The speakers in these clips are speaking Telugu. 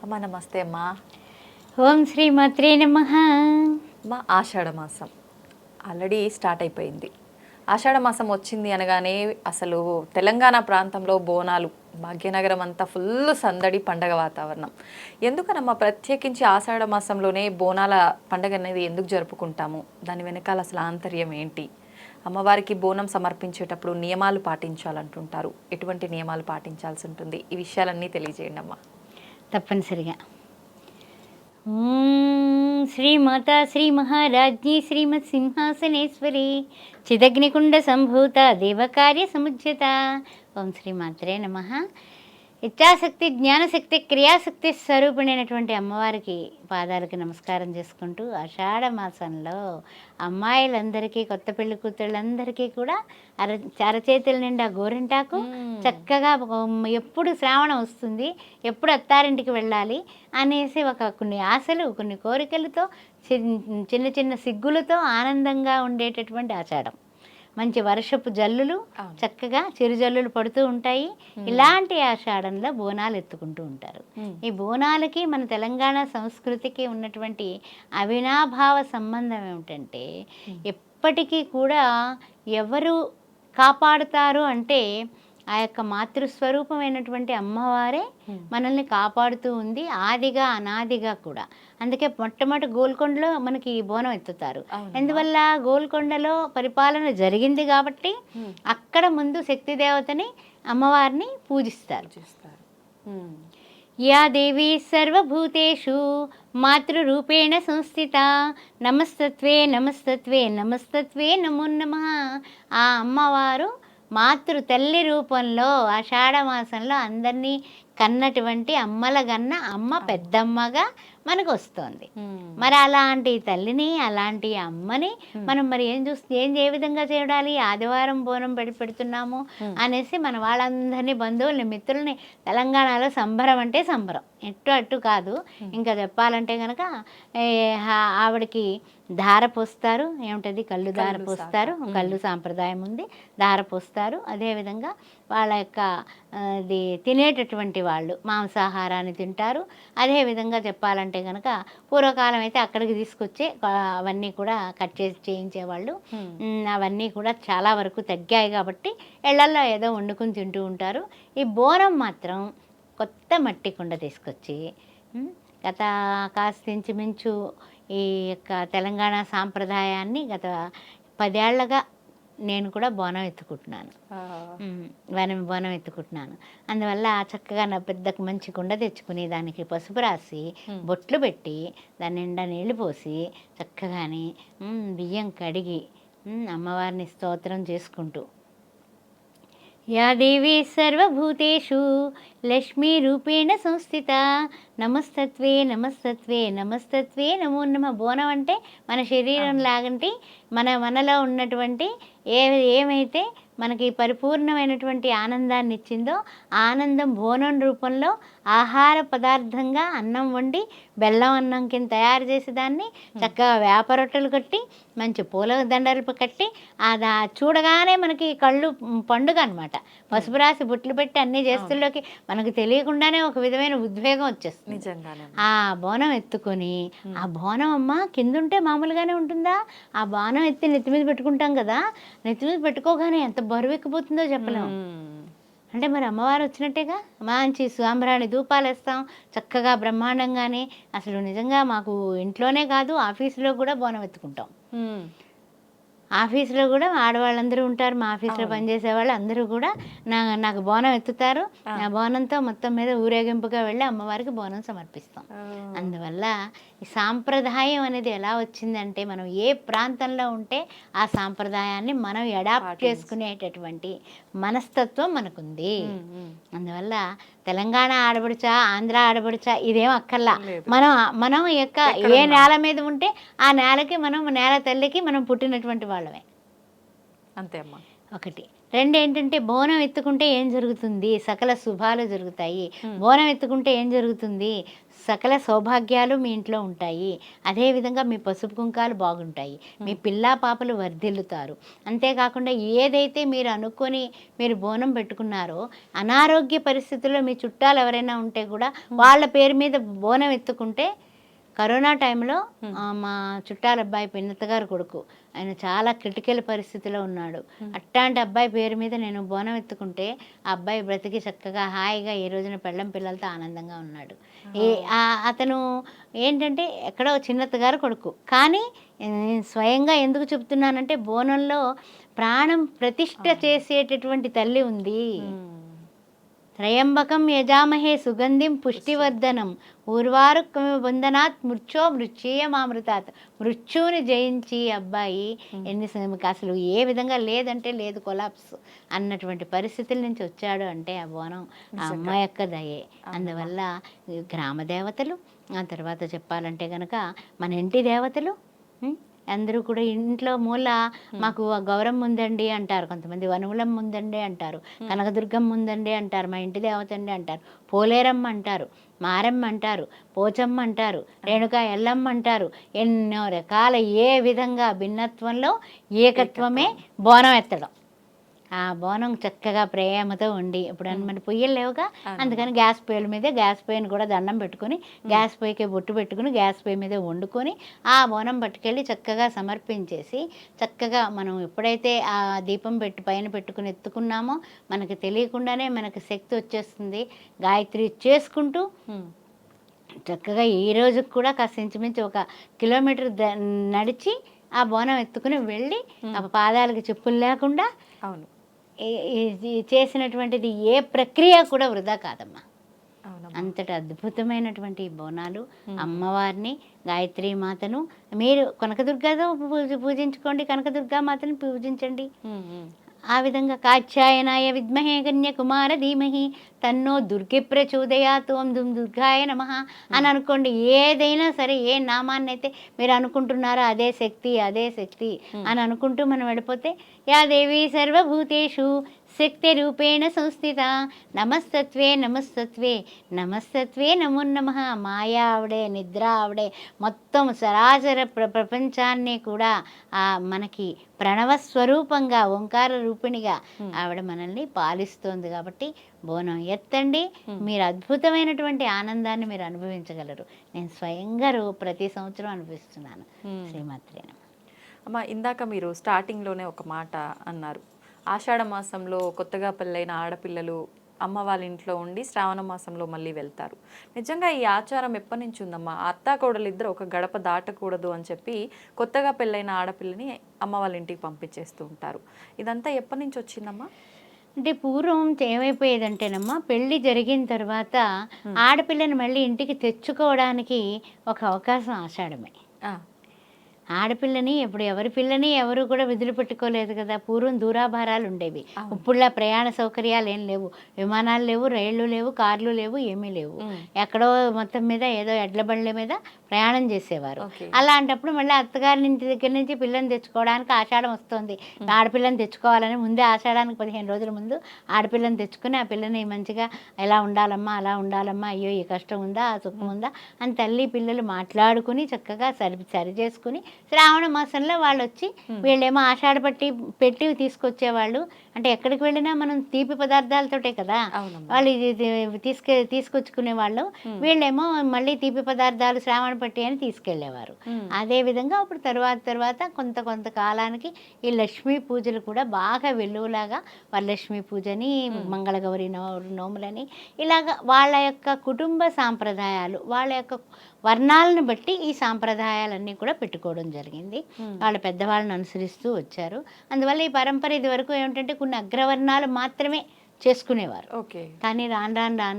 అమ్మ నమస్తే అమ్మా. ఓం శ్రీ మాత్రే నమః. మా ఆషాఢ మాసం ఆల్రెడీ స్టార్ట్ అయిపోయింది. ఆషాఢ మాసం వచ్చింది అనగానే అసలు తెలంగాణ ప్రాంతంలో బోనాలు, భాగ్యనగరం అంతా ఫుల్ సందడి, పండగ వాతావరణం. ఎందుకనమ్మా ప్రత్యేకించి ఆషాఢ మాసంలోనే బోనాల పండగ అనేది ఎందుకు జరుపుకుంటాము? దాని వెనకాల అసలు ఆంతర్యం ఏంటి? అమ్మవారికి బోనం సమర్పించేటప్పుడు నియమాలు పాటించాలంటుంటారు. ఎటువంటి నియమాలు పాటించాల్సి ఉంటుంది? ఈ విషయాలన్నీ తెలియజేయండి అమ్మా. తప్పనిసరిగా. శ్రీమాత శ్రీ మహారాజ్ఞి శ్రీమత్ సింహాసనేశ్వరి చిదగ్నికుండ సంభూత దేవకార్య సముజ్యత. ఓం శ్రీ మాత్రే నమః. ఇచ్ఛాశక్తి, జ్ఞానశక్తి, క్రియాశక్తి స్వరూపిణైనటువంటి అమ్మవారికి పాదాలకి నమస్కారం చేసుకుంటూ, ఆషాఢ మాసంలో అమ్మాయిలందరికీ, కొత్త పెళ్లి కూతుళ్ళందరికీ కూడా అరచేతుల నిండా గోరింటాకు, చక్కగా ఎప్పుడు శ్రావణం వస్తుంది, ఎప్పుడు అత్తారింటికి వెళ్ళాలి అనేసి కొన్ని ఆశలు, కొన్ని కోరికలతో, చిన్న చిన్న సిగ్గులతో ఆనందంగా ఉండేటటువంటి ఆషాఢం. మంచి వర్షపు జల్లులు, చక్కగా చిరు జల్లులు పడుతూ ఉంటాయి. ఇలాంటి ఆషాఢంలో బోనాలు ఎత్తుకుంటూ ఉంటారు. ఈ బోనాలకి మన తెలంగాణ సంస్కృతికి ఉన్నటువంటి అవినాభావ సంబంధం ఏమిటంటే, ఎప్పటికీ కూడా ఎవరు కాపాడుతారు అంటే ఆ యొక్క మాతృస్వరూపమైనటువంటి అమ్మవారే మనల్ని కాపాడుతూ ఉంది, ఆదిగా అనాదిగా కూడా. అందుకే మొట్టమొదటి గోల్కొండలో మనకి ఈ బోనం ఎత్తుతారు. ఎందువల్ల? గోల్కొండలో పరిపాలన జరిగింది కాబట్టి అక్కడ ముందు శక్తి దేవతని, అమ్మవారిని పూజిస్తారు. యా దేవి సర్వభూతేషు మాతృరూపేణ సంస్థిత నమస్తత్వే నమస్తత్వే నమస్తత్వే నమో నమః. ఆ అమ్మవారు మాతృ తల్లి రూపంలో ఆషాఢ మాసంలో అందరినీ కన్నటువంటి అమ్మల గన్న అమ్మ పెద్దమ్మగా మనకు వస్తుంది. మరి అలాంటి తల్లిని, అలాంటి అమ్మని మనం మరి ఏ విధంగా చేయాలి? ఆదివారం బోనం పెడుతున్నాము అనేసి మన వాళ్ళందరినీ, బంధువుల్ని, మిత్రుల్ని, తెలంగాణలో సంబరం అంటే సంబరం, అట్టు కాదు. ఇంకా చెప్పాలంటే కనుక ఆవిడకి ధార పోస్తారు. ఏమిటది? కళ్ళు ధార పోస్తారు. కళ్ళు సాంప్రదాయం ఉంది, ధార పోస్తారు. అదేవిధంగా వాళ్ళ యొక్క తినేటటువంటి వాళ్ళు మాంసాహారాన్ని తింటారు. అదేవిధంగా చెప్పాలంటే కనుక పూర్వకాలం అయితే అక్కడికి తీసుకొచ్చే అవన్నీ కూడా కట్ చేసి చేయించేవాళ్ళు. అవన్నీ కూడా చాలా వరకు తగ్గాయి కాబట్టి ఇళ్లల్లో ఏదో వండుకుని తింటూ ఉంటారు. ఈ బోనం మాత్రం కొత్త మట్టి కుండ తీసుకొచ్చి గత కాస్తించుమించు ఈ యొక్క తెలంగాణ సాంప్రదాయాన్ని గత 10 ఏళ్లగా నేను కూడా బోనం ఎత్తుకుంటున్నాను. బోనం ఎత్తుకుంటున్నాను. అందువల్ల చక్కగా నా పెద్ద మంచి కుండ తెచ్చుకుని దానికి పసుపు రాసి బొట్లు పెట్టి దాని నిండా నీళ్లు పోసి చక్కగాని బియ్యం కడిగి అమ్మవారిని స్తోత్రం చేసుకుంటూ, యా దేవి సర్వభూతేషు లక్ష్మీరూపేణ సంస్థిత నమస్తత్వే నమస్తత్వే నమస్తత్వే నమో నమః. బోనం అంటే మన శరీరం లాగంటి మనలో ఉన్నటువంటి ఏమైతే మనకి పరిపూర్ణమైనటువంటి ఆనందాన్ని ఇచ్చిందో ఆనందం బోనం రూపంలో ఆహార పదార్థంగా అన్నం వండి బెల్లం అన్నం కింద తయారు చేసి దాన్ని చక్కగా వేప రొట్టెలు కట్టి మంచి పూల దండలు కట్టి చూడగానే మనకి కళ్ళు పండుగ అనమాట. పసుపు రాసి బుట్లు పెట్టి అన్ని చేస్తుల్లోకి మనకు తెలియకుండానే ఒక విధమైన ఉద్వేగం వచ్చేస్తుంది. నిజంగానే ఆ బోనం ఎత్తుకొని, ఆ బోనం అమ్మ కిందుంటే మామూలుగానే ఉంటుందా? ఆ బోనం ఎత్తి నెత్తి మీద పెట్టుకుంటాం కదా, నెత్తి మీద పెట్టుకోగానే ఎంత బరువు ఎక్కిపోతుందో చెప్పలేము. అంటే మరి అమ్మవారు వచ్చినట్టేగా. మంచి సాంబ్రాణి ధూపాలు వేస్తాం చక్కగా బ్రహ్మాండంగానే. అసలు నిజంగా మాకు ఇంట్లోనే కాదు, ఆఫీసులో కూడా బోనం ఎత్తుకుంటాం. ఆఫీసులో కూడా ఆడవాళ్ళందరూ ఉంటారు. మా ఆఫీస్లో పనిచేసే వాళ్ళు అందరూ కూడా నాకు బోనం ఎత్తుతారు. ఆ బోనంతో మొత్తం మీద ఊరేగింపుగా వెళ్ళి అమ్మవారికి బోనం సమర్పిస్తాం. అందువల్ల ఈ సాంప్రదాయం అనేది ఎలా వచ్చిందంటే, మనం ఏ ప్రాంతంలో ఉంటే ఆ సాంప్రదాయాన్ని మనం అడాప్ట్ చేసుకునేటటువంటి మనస్తత్వం మనకుంది. అందువల్ల తెలంగాణ ఆడబడుచా, ఆంధ్ర ఆడబడుచా ఇదేం అక్కర్లా. మనం యొక్క ఏ నేల మీద ఉంటే ఆ నేలకి, మనం నేల తల్లికి మనం పుట్టినటువంటి వాళ్ళమే. అంతే అమ్మా. ఒకటి. రెండు ఏంటంటే, బోనం ఎత్తుకుంటే ఏం జరుగుతుంది? సకల శుభాలు జరుగుతాయి. బోనం ఎత్తుకుంటే ఏం జరుగుతుంది? సకల సౌభాగ్యాలు మీ ఇంట్లో ఉంటాయి. అదేవిధంగా మీ పసుపు కుంకాలు బాగుంటాయి. మీ పిల్లా పాపలు వర్ధిల్లుతారు. అంతేకాకుండా ఏదైతే మీరు అనుకొని మీరు బోనం పెట్టుకున్నారో అనారోగ్య పరిస్థితుల్లో మీ చుట్టాలు ఎవరైనా ఉంటే కూడా వాళ్ళ పేరు మీద బోనం ఎత్తుకుంటే కరోనా టైంలో మా చుట్టాల అబ్బాయి పిన్నత్త గారు కొడుకు ఆయన చాలా క్రిటికల్ పరిస్థితిలో ఉన్నాడు. అట్లాంటి అబ్బాయి పేరు మీద నేను బోనం ఎత్తుకుంటే ఆ అబ్బాయి బ్రతికి చక్కగా హాయిగా ఈ రోజున పెళ్ళం పిల్లలతో ఆనందంగా ఉన్నాడు. అతను ఏంటంటే ఎక్కడో చిన్నత్త గారు కొడుకు. కానీ స్వయంగా ఎందుకు చెప్తున్నానంటే బోనంలో ప్రాణం ప్రతిష్ఠ చేసేటటువంటి తల్లి ఉంది. త్రయంబకం యజామహే సుగంధిం పుష్టివర్ధనం ఊర్వారుకమివ బంధనాత్ మృత్యో మృత్యేయమామృతాత్. మృత్యువుని జయించి అబ్బాయి అసలు ఏ విధంగా లేదంటే లేదు, కొలాప్స్ అన్నటువంటి పరిస్థితుల నుంచి వచ్చాడు అంటే ఆ బోనం ఆ అమ్మ యొక్క దయే. అందువల్ల గ్రామ దేవతలు, ఆ తర్వాత చెప్పాలంటే కనుక మన ఇంటి దేవతలు అందరూ కూడా ఇంట్లో మూల మాకు గౌరమ్మ ఉందండి అంటారు, కొంతమంది వనువులమ్మ ఉందండి అంటారు, కనకదుర్గమ్మ ఉందండి అంటారు, మా ఇంటి దేవత అండి అంటారు, పోలేరమ్మ అంటారు, మారమ్మ అంటారు, పోచమ్మ అంటారు, రేణుకా ఎల్లమ్మ అంటారు. ఎన్నో రకాల ఏ విధంగా భిన్నత్వంలో ఏకత్వమే బోనం ఎత్తడం. ఆ బోనం చక్కగా ప్రేమతో ఉండి ఇప్పుడు మన పొయ్యిలు లేవుగా, అందుకని గ్యాస్ పొయ్యిల మీదే గ్యాస్ పొయ్యిని కూడా దండం పెట్టుకుని గ్యాస్ పొయ్యికి బొట్టు పెట్టుకుని గ్యాస్ పొయ్యి మీదే వండుకొని ఆ బోనం పట్టుకెళ్ళి చక్కగా సమర్పించేసి చక్కగా మనం ఎప్పుడైతే ఆ దీపం పైన పెట్టుకుని ఎత్తుకున్నామో మనకి తెలియకుండానే మనకి శక్తి వచ్చేస్తుంది. గాయత్రి చేసుకుంటూ చక్కగా ఈ రోజుకి కూడా కాస్త ఇంచుమించు 1 కిలోమీటర్ నడిచి ఆ బోనం ఎత్తుకుని వెళ్ళి ఆ పాదాలకు చెప్పులు లేకుండా అవును చేసినటువంటిది ఏ ప్రక్రియ కూడా వృధా కాదమ్మా. అంతటి అద్భుతమైనటువంటి బోనాలు అమ్మవారిని గాయత్రీ మాతను మీరు కనకదుర్గతో పూజించుకోండి, కనకదుర్గా మాతను పూజించండి. ఆ విధంగా కాత్యాయనాయ విద్మహే కన్యకుమార ధీమహి తన్నో దుర్గి ప్రచోదయాత్ ఓం దుమ్ దుర్గాయ నమః అని అనుకోండి. ఏదైనా సరే ఏ నామాన్ని అయితే మీరు అనుకుంటున్నారో అదే శక్తి అని అనుకుంటూ మనం వెళ్ళిపోతే యా దేవి సర్వభూతేషు శక్తి రూపేణ సంస్థిత నమస్తత్వే నమస్తత్వే నమస్తత్వే నమో నమః. మాయా ఆవిడే, నిద్ర ఆవిడే, మొత్తం సరాచర ప్రపంచాన్ని కూడా మనకి ప్రణవస్వరూపంగా ఓంకార రూపిణిగా ఆవిడ మనల్ని పాలిస్తోంది. కాబట్టి బోనం ఎత్తండి, మీరు అద్భుతమైనటువంటి ఆనందాన్ని మీరు అనుభవించగలరు. నేను స్వయంగా ప్రతి సంవత్సరం అనుభవిస్తున్నాను. శ్రీమాత్రేన. అమ్మ, ఇందాక మీరు స్టార్టింగ్లోనే ఒక మాట అన్నారు, ఆషాఢ మాసంలో కొత్తగా పెళ్ళైన ఆడపిల్లలు అమ్మ వాళ్ళ ఇంట్లో ఉండి శ్రావణ మాసంలో మళ్ళీ వెళ్తారు. నిజంగా ఈ ఆచారం ఎప్పటి నుంచి ఉందమ్మా? అత్తా కోడలు ఇద్దరు ఒక గడప దాటకూడదు అని చెప్పి కొత్తగా పెళ్ళైన ఆడపిల్లని అమ్మ వాళ్ళ ఇంటికి పంపించేస్తూ ఉంటారు. ఇదంతా ఎప్పటి నుంచి వచ్చిందమ్మా? అంటే పూర్వం ఏమైపోయేదంటేనమ్మా, పెళ్ళి జరిగిన తర్వాత ఆడపిల్లని మళ్ళీ ఇంటికి తెచ్చుకోవడానికి ఒక అవకాశం ఆషాఢమే. ఆడపిల్లని ఎవరి పిల్లని ఎవరు కూడా విధులు పెట్టుకోలేదు కదా. పూర్వం దూరాభారాలు ఉండేవి. ఇప్పుడులా ప్రయాణ సౌకర్యాలు ఏం లేవు, విమానాలు లేవు, రైళ్లు లేవు, కార్లు లేవు, ఏమీ లేవు. ఎక్కడో మొత్తం మీద ఏదో ఎడ్ల బండ్ల మీద ప్రయాణం చేసేవారు. అలాంటప్పుడు మళ్ళీ అత్తగారి ఇంటి దగ్గర నుంచి పిల్లని తెచ్చుకోవడానికి ఆషాఢం వస్తుంది. ఆడపిల్లని తెచ్చుకోవాలని ముందే ఆషాఢానికి 15 రోజుల ముందు ఆడపిల్లని తెచ్చుకుని ఆ పిల్లని మంచిగా ఎలా ఉండాలమ్మా, అలా ఉండాలమ్మా, అయ్యో ఈ కష్టం ఉందా, ఆ సుఖం ఉందా అని తల్లి పిల్లలు మాట్లాడుకుని చక్కగా సరి చేసుకుని శ్రావణ మాసంలో వాళ్ళు వచ్చి వీళ్ళేమో ఆషాఢ పెట్టి తీసుకొచ్చేవాళ్ళు. అంటే ఎక్కడికి వెళ్ళినా మనం తీపి పదార్థాలతోటే కదా వాళ్ళు తీసుకొచ్చుకునే వాళ్ళు. వీళ్ళేమో మళ్ళీ తీపి పదార్థాలు శ్రావణ పట్టి అని తీసుకెళ్లేవారు. అదేవిధంగా అప్పుడు తర్వాత కొంత కాలానికి ఈ లక్ష్మీ పూజలు కూడా బాగా వెలుగులాగా వరలక్ష్మి పూజని, మంగళగౌరి నోములని ఇలాగ వాళ్ళ యొక్క కుటుంబ సాంప్రదాయాలు, వాళ్ళ యొక్క వర్ణాలను బట్టి ఈ సాంప్రదాయాలన్నీ కూడా పెట్టుకోవడం జరిగింది. వాళ్ళ పెద్దవాళ్ళని అనుసరిస్తూ వచ్చారు. అందువల్ల ఈ పరంపర ఇది వరకు ఏమిటంటే కొన్ని అగ్రవర్ణాలు మాత్రమే చేసుకునేవారు. కానీ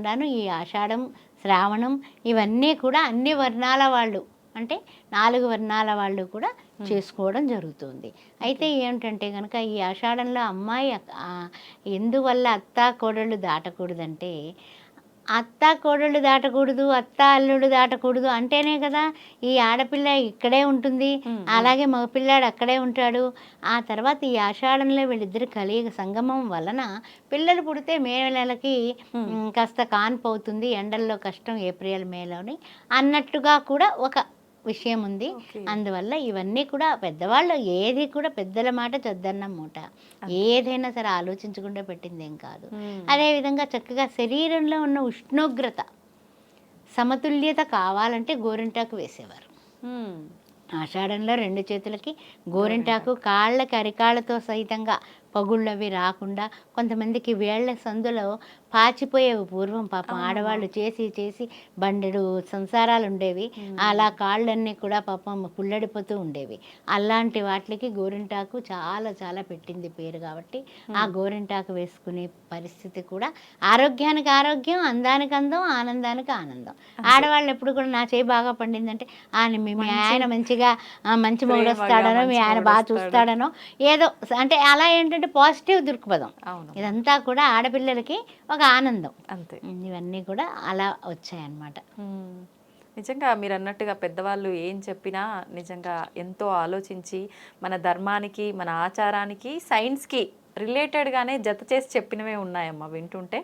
రాను ఈ ఆషాఢం, శ్రావణం ఇవన్నీ కూడా అన్ని వర్ణాల వాళ్ళు, అంటే 4 వర్ణాల వాళ్ళు కూడా చేసుకోవడం జరుగుతుంది. అయితే ఏమిటంటే కనుక ఈ ఆషాఢంలో అమ్మాయి ఎందువల్ల అత్తా కోడళ్ళు దాటకూడదంటే అత్త కోడళ్ళు దాటకూడదు, అత్త అల్లుడు దాటకూడదు అంటేనే కదా ఈ ఆడపిల్ల ఇక్కడే ఉంటుంది, అలాగే మగపిల్లాడు అక్కడే ఉంటాడు. ఆ తర్వాత ఈ ఆషాఢంలో వీళ్ళిద్దరు కలియక సంగమం వలన పిల్లలు పుడితే మే నెలకి కాస్త కాన్పు అవుతుంది, ఎండల్లో కష్టం ఏప్రిల్ మేలోని అన్నట్టుగా కూడా ఒక విషయం ఉంది. అందువల్ల ఇవన్నీ కూడా పెద్దవాళ్ళు ఏది కూడా పెద్దల మాట చద్దన్న మూట, ఏదైనా సరే ఆలోచించకుండా పెట్టిందేం కాదు. అదేవిధంగా చక్కగా శరీరంలో ఉన్న ఉష్ణోగ్రత సమతుల్యత కావాలంటే గోరింటాకు వేసేవారు. ఆషాఢంలో 2 చేతులకి గోరింటాకు, కాళ్ళకి అరికాళ్ళతో సహితంగా పగుళ్ళవి రాకుండా, కొంతమందికి వేళ్ల సందులో పాచిపోయేవి పూర్వం పాపం ఆడవాళ్ళు చేసి చేసి బండెడు సంసారాలు ఉండేవి, అలా కాళ్ళన్నీ కూడా పాపం పుల్లడిపోతూ ఉండేవి. అలాంటి వాటికి గోరింటాకు చాలా చాలా పెట్టింది పేరు. కాబట్టి ఆ గోరింటాకు వేసుకునే పరిస్థితి కూడా ఆరోగ్యానికి ఆరోగ్యం, అందానికి అందం, ఆనందానికి ఆనందం. ఆడవాళ్ళు ఎప్పుడు కూడా నా చేయి బాగా పండిందంటే మీ ఆయన మంచిగా మంచి మొగుడు వస్తాడనో, మీ ఆయన బాగా చూస్తాడనో ఏదో అంటే అలా ఏంటంటే పాజిటివ్ దృక్పథం. ఇదంతా కూడా ఆడపిల్లలకి ఒక ఆనందం. అంతే, ఇవన్నీ కూడా అలా వచ్చాయన్నమాట. నిజంగా మీరు అన్నట్టుగా పెద్దవాళ్ళు ఏం చెప్పినా నిజంగా ఎంతో ఆలోచించి మన ధర్మానికి, మన ఆచారానికి, సైన్స్కి రిలేటెడ్గానే జత చేసి చెప్పినవే ఉన్నాయమ్మా. వింటుంటే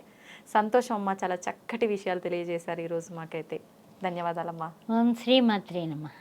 సంతోషం అమ్మా, చాలా చక్కటి విషయాలు తెలియజేశారు ఈరోజు మాకైతే. ధన్యవాదాలమ్మా. ఓం శ్రీ మాత్రే నమః.